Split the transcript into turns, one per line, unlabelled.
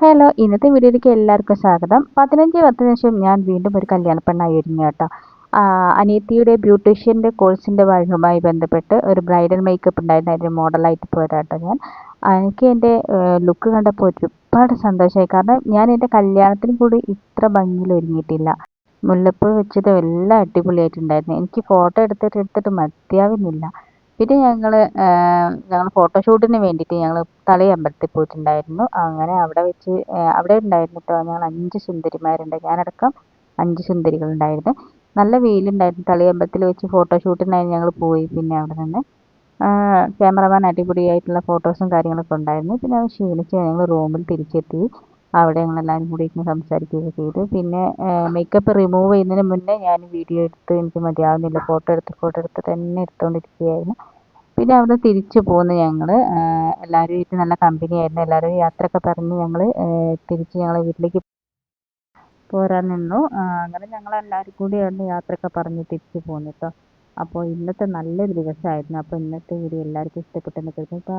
Hello, ഇന്നത്തെ വീഡിയോയിലേക്ക് എല്ലാവർക്കും സ്വാഗതം. 15 വർഷത്തിന് ശേഷം ഞാൻ വീണ്ടും ഒരു കല്യാണ പെണ്ണായി ഒരുങ്ങി കേട്ടോ. അനിയത്തിയുടെ ബ്യൂട്ടീഷ്യൻ്റെ കോഴ്സിൻ്റെ ഭാഗമായി ബന്ധപ്പെട്ട് ഒരു ബ്രൈഡൽ മേക്കപ്പ് ഉണ്ടായിരുന്നു. അതിൻ്റെ മോഡലായിട്ട് പോയതാട്ടോ ഞാൻ. എനിക്ക് എൻ്റെ ലുക്ക് കണ്ടപ്പോൾ ഒരുപാട് സന്തോഷമായി. കാരണം ഞാൻ എൻ്റെ കല്യാണത്തിന് കൂടി ഇത്ര ഭംഗിയിൽ ഒരുങ്ങിയിട്ടില്ല. മുല്ലപ്പൂ വെച്ചതും എല്ലാം അടിപൊളിയായിട്ടുണ്ടായിരുന്നു. എനിക്ക് ഫോട്ടോ എടുത്തിട്ട് എടുത്തിട്ട് മതിയാവുന്നില്ല. പിന്നെ ഞങ്ങൾ ഫോട്ടോഷൂട്ടിന് വേണ്ടിയിട്ട് ഞങ്ങൾ തളിയമ്പലത്തിൽ പോയിട്ടുണ്ടായിരുന്നു. അങ്ങനെ അവിടെ വെച്ച് അവിടെ ഉണ്ടായിരുന്നു കേട്ടോ, ഞങ്ങൾ 5 സുന്ദരിമാരുണ്ട്. ഞാനടക്കം 5 സുന്ദരികളുണ്ടായിരുന്നു. നല്ല വെയിലുണ്ടായിരുന്നു. തളിയമ്പലത്തിൽ വെച്ച് ഫോട്ടോഷൂട്ടിനായി ഞങ്ങൾ പോയി. പിന്നെ അവിടെ നിന്ന് ക്യാമറമാൻ അടിപൊളിയായിട്ടുള്ള ഫോട്ടോസും കാര്യങ്ങളൊക്കെ ഉണ്ടായിരുന്നു. പിന്നെ അത് ക്ഷീണിച്ച് ഞങ്ങൾ റൂമിൽ തിരിച്ചെത്തി. അവിടെ ഞങ്ങളെല്ലാവരും കൂടി ഇരുന്ന് സംസാരിക്കുകയൊക്കെ ചെയ്തു. പിന്നെ മേക്കപ്പ് റിമൂവ് ചെയ്യുന്നതിന് മുന്നേ ഞാൻ വീഡിയോ എടുത്ത് എനിക്ക് മതിയാവുന്നില്ല. ഫോട്ടോ എടുത്ത് തന്നെ എടുത്തുകൊണ്ടിരിക്കുകയായിരുന്നു. പിന്നെ അവിടുന്ന് തിരിച്ച് പോന്നു ഞങ്ങൾ. എല്ലാവരുമായിട്ട് നല്ല കമ്പനിയായിരുന്നു. എല്ലാവരും യാത്രയൊക്കെ പറഞ്ഞ് തിരിച്ച് ഞങ്ങളെ വീട്ടിലേക്ക് പോരാൻ നിന്നു. അങ്ങനെ ഞങ്ങളെല്ലാവരും കൂടി അവിടുന്ന് യാത്രയൊക്കെ പറഞ്ഞ് തിരിച്ച് പോന്നു കേട്ടോ. അപ്പോൾ ഇന്നത്തെ നല്ലൊരു ദിവസമായിരുന്നു. അപ്പോൾ ഇന്നത്തെ വീഡിയോ എല്ലാവർക്കും ഇഷ്ടപ്പെട്ടെന്ന് കരുതുന്നു.